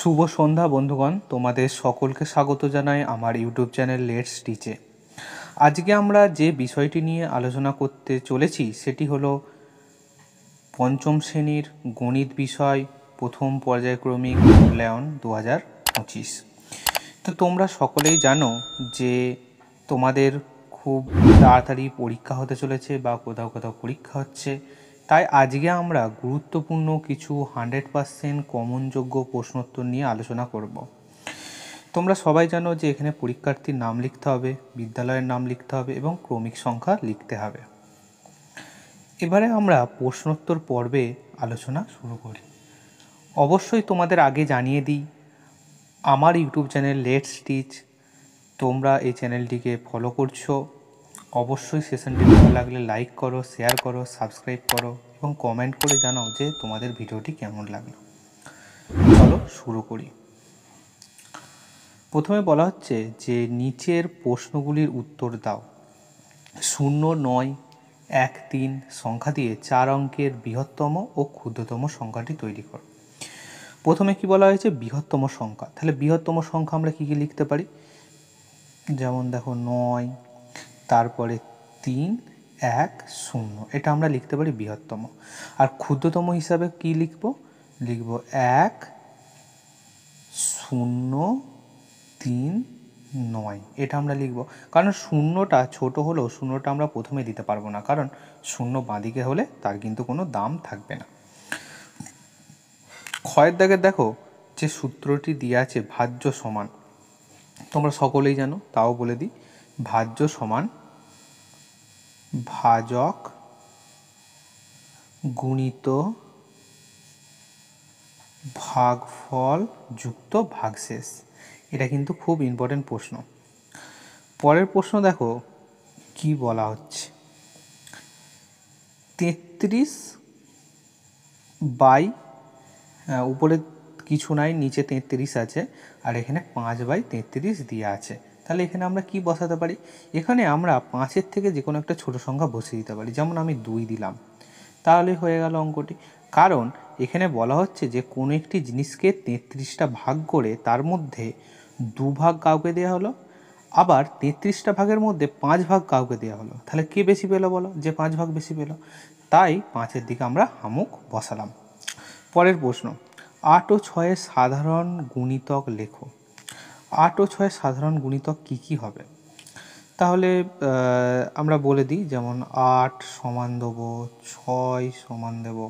শুভ সন্ধ্যা বন্ধুগণ, তোমাদের সকলকে স্বাগত জানাই আমার ইউটিউব চ্যানেল লেটস টিচে। আজকে আমরা যে বিষয়টি নিয়ে আলোচনা করতে চলেছি সেটি হলো পঞ্চম শ্রেণীর গণিত বিষয় প্রথম পর্যায়ক্রমিক মূল্যায়ন 2025। তো তোমরা সকলেই জানো যে তোমাদের খুব তাড়াতাড়ি পরীক্ষা হতে চলেছে বা কোথাও কোথাও পরীক্ষা হচ্ছে। তাই আজকে আমরা গুরুত্বপূর্ণ কিছু 100% কমনযোগ্য প্রশ্নোত্তর নিয়ে আলোচনা করব। তোমরা সবাই জানো যে এখানে পরীক্ষার্থীর নাম লিখতে হবে, বিদ্যালয়ের নাম লিখতে হবে এবং ক্রমিক সংখ্যা লিখতে হবে। এবারে আমরা প্রশ্নোত্তর পর্বে আলোচনা শুরু করি। অবশ্যই তোমাদের আগে জানিয়ে দিই, আমার ইউটিউব চ্যানেল লেটস টিচ, তোমরা এই চ্যানেলটিকে ফলো করছো। অবশ্যই সেশনটি ভালো লাগলে লাইক করো, শেয়ার করো, সাবস্ক্রাইব করো এবং কমেন্ট করে জানাও যে তোমাদের ভিডিওটি কেমন লাগলো। চলো শুরু করি। প্রথমে বলা হচ্ছে যে নিচের প্রশ্নগুলির উত্তর দাও। 0, 9, 1, 3 সংখ্যা দিয়ে 4 অঙ্কের বৃহত্তম ও ক্ষুদ্রতম সংখ্যাটি তৈরি করো। প্রথমে কি বলা হয়েছে? বৃহত্তম সংখ্যা। তাহলে বৃহত্তম সংখ্যা আমরা কী কী লিখতে পারি? যেমন দেখো 9, তারপরে 3, 1, 0, এটা আমরা লিখতে পারি বৃহত্তম। আর ক্ষুদ্রতম হিসাবে কি লিখব? লিখব 1, 0, 3, 9, এটা আমরা লিখব। কারণ শূন্যটা ছোট হলেও শূন্যটা আমরা প্রথমে দিতে পারবো না, কারণ শূন্য বাঁদিকে হলে তার কিন্তু কোনো দাম থাকবে না। ক্ষয়ের দাগের দেখো যে সূত্রটি দিয়ে আছে ভাজ্য সমান, তোমরা সকলেই জানো, তাও বলে দিই। ভাজ্য সমান ভাজক গুণিত ভাগফল যুক্ত ভাগশেষ। এটা কিন্তু খুব ইম্পর্টেন্ট প্রশ্ন। পরের প্রশ্ন দেখো কি বলা হচ্ছে। 33 বাই, উপরে কিছু নাই, নিচে 33 আছে, আর এখানে 5/33 দিয়ে আছে। তাহলে এখানে আমরা কি বসাতে পারি? এখানে আমরা 5-এর থেকে যে কোনো একটা ছোটো সংখ্যা বসিয়ে দিতে পারি। যেমন আমি 2 দিলাম, তাহলে হয়ে গেল অঙ্কটি। কারণ এখানে বলা হচ্ছে যে কোনো একটি জিনিসকে 33টা ভাগ করে তার মধ্যে 2 ভাগ কাউকে দেওয়া হলো, আবার 33টা ভাগের মধ্যে 5 ভাগ কাউকে দেওয়া হলো। তাহলে কে বেশি পেলো বলো? যে 5 ভাগ বেশি পেলো। তাই 5-এর দিকে আমরা হামুক বসালাম। পরের প্রশ্ন, 8 ও 6 সাধারণ গুণিতক লেখো। 8 ও 6 সাধারণ গুণিতক কী কী হবে? তাহলে আমরা বলে দিই, যেমন 8 সমান দেবো, 6 সমান দেবো।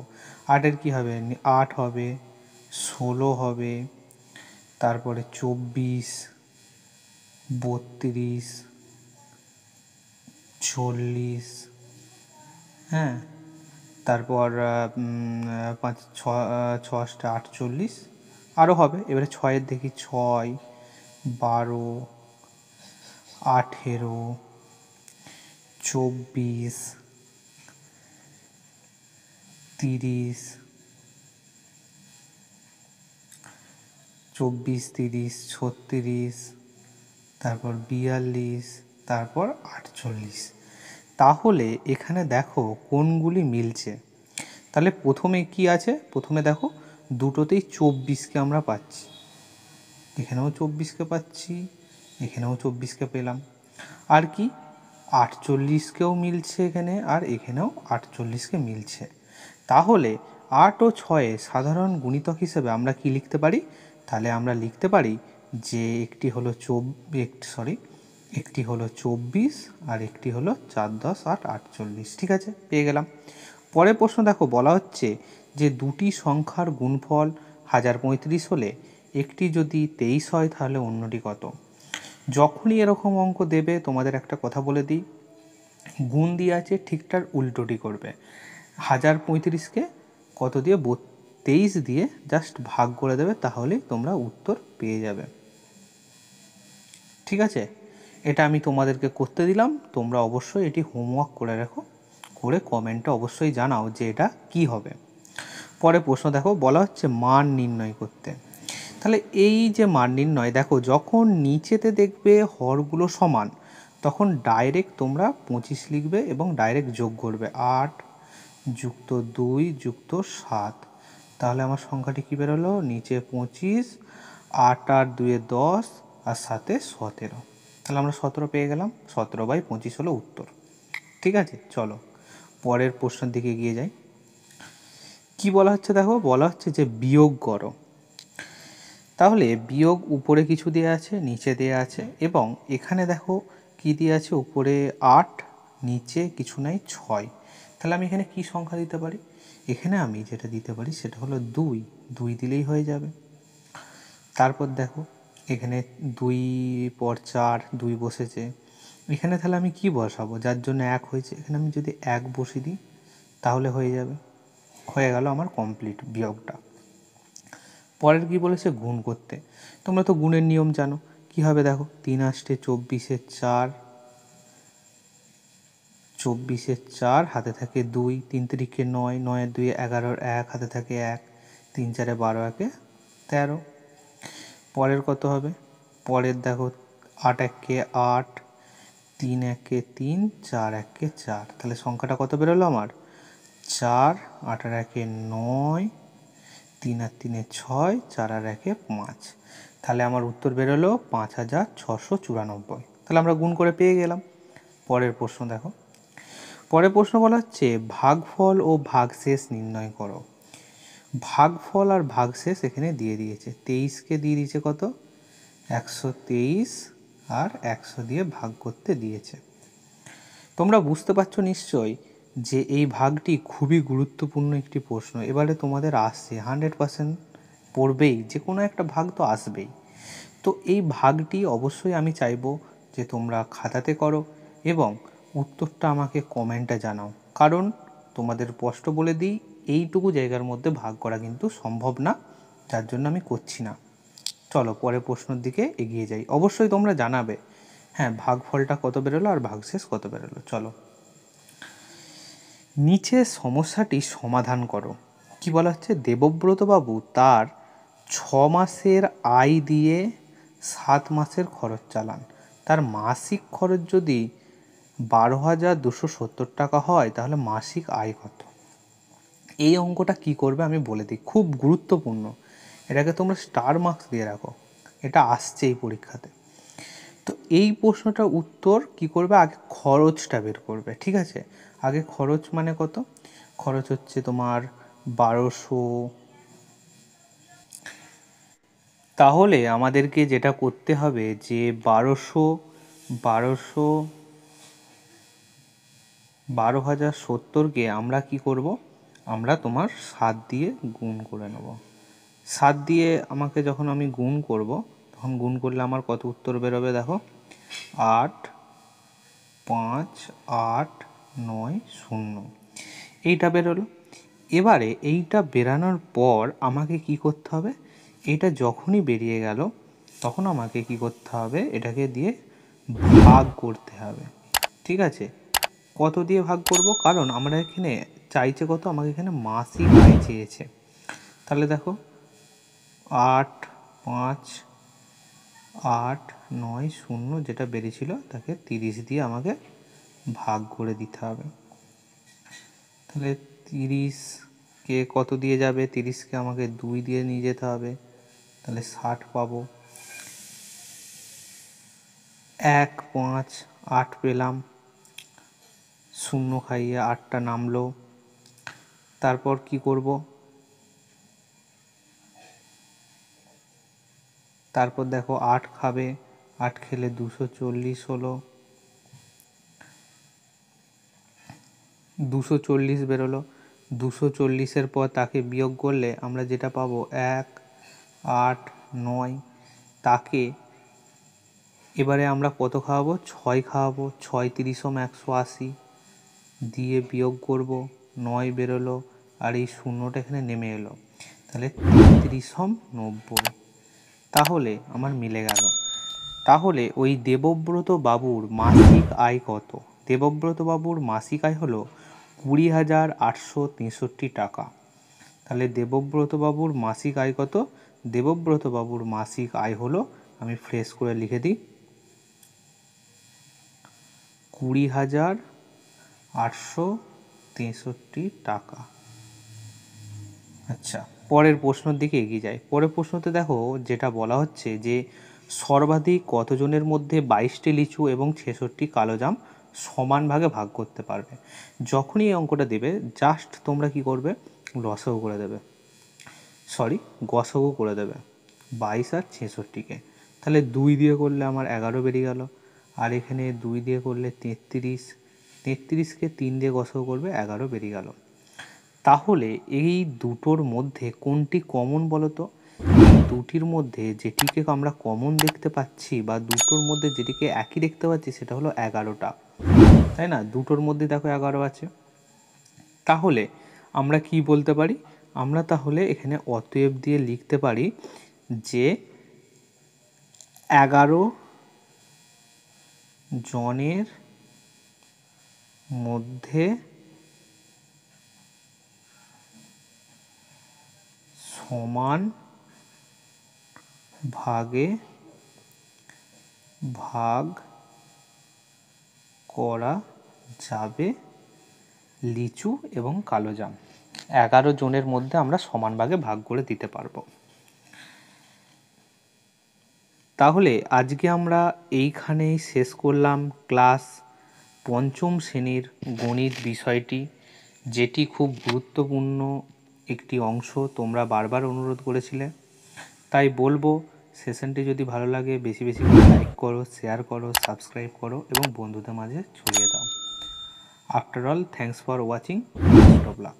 8-এর কী হবে? 8 হবে, 16 হবে, তারপরে 24, 32, 40, হ্যাঁ, তারপর 5, 6, 48 আরও হবে। এবারে 6-এর দেখি 6, 12, 18, 24, 30, 24, 30, 36, তারপর 42, তারপর 48। তাহলে এখানে দেখো কোনগুলি মিলছে। তাহলে প্রথমে কি আছে? প্রথমে দেখো দুটোতেই 24কে আমরা পাচ্ছি, এখানেও 24কে পাচ্ছি, এখানেও 24কে পেলাম। আর কি 48কেও মিলছে এখানে, আর এখানেও 48কে মিলছে। তাহলে 8 ও 6 সাধারণ গুণিতক হিসেবে আমরা কি লিখতে পারি? তাহলে আমরা লিখতে পারি যে একটি হলো 24 আর একটি হলো 4, 10, 8, 48। ঠিক আছে, পেয়ে গেলাম। পরের প্রশ্ন দেখো, বলা হচ্ছে যে দুটি সংখ্যার গুণফল 1035 হলে একটি যদি 23 হয় তাহলে অন্যটি কত? যখনই এরকম অঙ্ক দেবে তোমাদের একটা কথা বলে দিই, গুণ দিয়ে আছে ঠিকঠাক উল্টোটি করবে। 1035কে কত দিয়ে? 23 দিয়ে জাস্ট ভাগ করে দেবে, তাহলেই তোমরা উত্তর পেয়ে যাবে। ঠিক আছে, এটা আমি তোমাদেরকে করতে দিলাম। তোমরা অবশ্যই এটি হোমওয়ার্ক করে রাখো, করে কমেন্টে অবশ্যই জানাও যে এটা কি হবে। পরে প্রশ্ন দেখো, বলা হচ্ছে মান নির্ণয় করতে। তাহলে এই যে মান নির্ণয়, দেখো যখন নিচেতে দেখবে হরগুলো সমান, তখন ডাইরেক্ট তোমরা 25 লিখবে এবং ডাইরেক্ট যোগ করবে। 8 যুক্ত 2 যুক্ত 7, তাহলে আমার সংখ্যাটি কী বেরোলো, নিচে 25, 8 আর 2 10 আর 7 17। তাহলে আমরা 17 পেয়ে গেলাম। 17/25 হলো উত্তর। ঠিক আছে, চলো পরের প্রশ্নের দিকে এগিয়ে যাই। কি বলা হচ্ছে দেখো, বলা হচ্ছে যে বিয়োগ করো। তাহলে বিয়োগ উপরে কিছু দেওয়া আছে, নিচে দেওয়া আছে, এবং এখানে দেখো কি দেওয়া আছে, উপরে 8, নিচে কিছু নাই 6। তাহলে আমি এখানে কি সংখ্যা দিতে পারি, এখানে আমি যেটা দিতে পারি সেটা হলো 2। 2 দিলেই হয়ে যাবে। তারপর দেখো এখানে 2 পর 4, 2 বসেছে। এখানে তাহলে আমি কি বসাবো, যার জন্য 1 হয়েছে, এখানে আমি যদি 1 বসিয়ে দিই তাহলে হয়ে যাবে। হয়ে গেল আমার কমপ্লিট বিয়োগটা। পরের কি বলেছে, গুণ করতে। তোমরা তো গুণের নিয়ম জানো, কি হবে দেখো, 3 8 24 4, 24 4 হাতে থাকে 2, 3 3 9, 9 2 11, 1 হাতে থাকে 1, 3 4 12, 1 13। পরের কত হবে, পরের দেখো 8 1 8, 3 1 3, 4 1 4। তাহলে সংখ্যাটা কত বেরোলো আমার, 4, 8 আর 1 9, 3 আর 3 6, 4 আর 1 5। তাহলে আমার উত্তর বেরোলো 5694। তাহলে আমরা গুণ করে পেয়ে গেলাম। পরের প্রশ্ন দেখো, পরের প্রশ্ন বলা হচ্ছে ভাগফল ও ভাগশেষ নির্ণয় করো। ভাগফল আর ভাগশেষ এখানে দিয়ে দিয়েছে। 23কে দিয়ে দিয়েছে কত, 123, আর 100 দিয়ে ভাগ করতে দিয়েছে। তোমরা বুঝতে পারছো নিশ্চয়ই যে এই ভাগটি খুবই গুরুত্বপূর্ণ একটি প্রশ্ন। এবারে তোমাদের আসছে 100% পড়বেই, যে কোনো একটা ভাগ তো আসবেই। তো এই ভাগটি অবশ্যই আমি চাইবো যে তোমরা খাতাতে করো এবং উত্তরটা আমাকে কমেন্টে জানাও। কারণ তোমাদের স্পষ্ট বলে দিই, এইটুকু জায়গার মধ্যে ভাগ করা কিন্তু সম্ভব না, যার জন্য আমি করছি না। চলো পরের প্রশ্নের দিকে এগিয়ে যাই। অবশ্যই তোমরা জানাবে হ্যাঁ ভাগফলটা কত বেরোলো আর ভাগশেষ কত বেরোলো। চলো নিচে সমস্যাটি সমাধান করো। কি বলা হচ্ছে, দেবব্রতবাবু তার 6 মাসের আয় দিয়ে 7 মাসের খরচ চালান। তার মাসিক খরচ যদি 12,270 টাকা হয় তাহলে মাসিক আয় কত। এই অঙ্কটা কি করবে আমি বলে দিই, খুব গুরুত্বপূর্ণ। এটাকে তোমরা স্টার মার্কস দিয়ে রাখো, এটা আসছে এই পরীক্ষাতে। তো এই প্রশ্নটার উত্তর কি করবে, আগে খরচটা বের করবে। ঠিক আছে, আগে খরচ মানে কত, খরচ হচ্ছে তোমার 1200। তাহলে আমাদেরকে যেটা করতে হবে যে 12,070কে আমরা কি করব, আমরা তোমার 7 দিয়ে গুণ করে নেব। 7 দিয়ে আমাকে যখন আমি গুণ করব, তখন গুণ করলে আমার কত উত্তর বেরোবে দেখো, 8 5 8 9 0, এইটা বেরোলো। এবারে এইটা বেরানোর পর আমাকে কি করতে হবে, এটা যখনই বেরিয়ে গেল তখন আমাকে কি করতে হবে, এটাকে দিয়ে ভাগ করতে হবে। ঠিক আছে, কত দিয়ে ভাগ করব, কারণ আমরা এখানে চাইছে কত, আমাকে এখানে মাসিক আয় চেয়েছে। তাহলে দেখো 8 5 8 9 0 যেটা বেরিয়েছিল তাকে 30 দিয়ে আমাকে ভাগ করে দিতে হবে। তাহলে 30কে কত দিয়ে যাবে, 30কে আমাকে 2 দিয়ে নিয়ে যেতে হবে, তাহলে 60 পাবো। 1 5 8 পেলাম, 0 খাইয়ে 8টা নামলো। তারপর কি করব, তারপর দেখো 8 খাবে, 8 খেলে 240 হলো, 240 বেরোলো। 240-এর পর তাকে বিয়োগ করলে আমরা যেটা পাবো 1 8 9। তাকে এবারে আমরা কত খাওয়াবো, 6 খাওয়াবো। 6 30 180 দিয়ে বিয়োগ করব, 9 বেরোলো, আর এই শূন্যটা এখানে নেমে এলো, তাহলে 30 90। তাহলে আমার মিলে গেল। তাহলে ওই দেবব্রত বাবুর মাসিক আয় কত, দেবব্রত বাবুর মাসিক আয় হলো 20,863 টাকা। তাহলে দেবব্রত বাবুর মাসিক আয় কত, দেবব্রত বাবুর মাসিক আয় হলো, আমি ফ্রেশ করে লিখে দিই, 20,863 টাকা। আচ্ছা, পরের প্রশ্নের দিকে এগিয়ে যাই। পরের প্রশ্নতে দেখো যেটা বলা হচ্ছে যে সর্বাধিক কতজনের মধ্যে 22টি লিচু এবং 66টি কালোজাম সমান ভাগে ভাগ করতে পারবে। যখনই এই অঙ্কটা দেবে জাস্ট তোমরা কি করবে, লসাগু করে দেবে, গসাগু করে দেবে 22 আর 66কে। তাহলে 2 দিয়ে করলে আমার 11 বেরিয়ে গেল, আর এখানে 2 দিয়ে করলে 33, 33কে 3 দিয়ে গসাগু করবে 11 বেরিয়ে গেল। তাহলে এই দুটোর মধ্যে কোনটি কমন বলো তো? এই দুটির মধ্যে যেটিকে আমরা কমন দেখতে পাচ্ছি বা দুটোর মধ্যে যেটিকে একই দেখতে পাচ্ছি সেটা হলো 11টা, তাই না? দুটোর মধ্যে দেখো 11 আছে। তাহলে আমরা কি বলতে পারি? আমরা তাহলে এখানে অতএব দিয়ে লিখতে পারি যে 11 জনের মধ্যে সমান ভাগে ভাগ করা যাবে লিচু এবং কালোজাম। 11 জনের মধ্যে আমরা সমান ভাগে ভাগ করে দিতে পারবো। তাহলে আজকে আমরা এইখানেই শেষ করলাম ক্লাস 5ম শ্রেণীর গণিত বিষয়টি, যেটি খুব গুরুত্বপূর্ণ একটি অংশ, তোমরা বারবার অনুরোধ করেছিলে। তাই বলবো সেশনটি যদি ভালো লাগে বেশি বেশি করে লাইক করো, শেয়ার করো, সাবস্ক্রাইব করো এবং বন্ধুদের মাঝে ছড়িয়ে দাও। After all, thanks for watching, best of luck.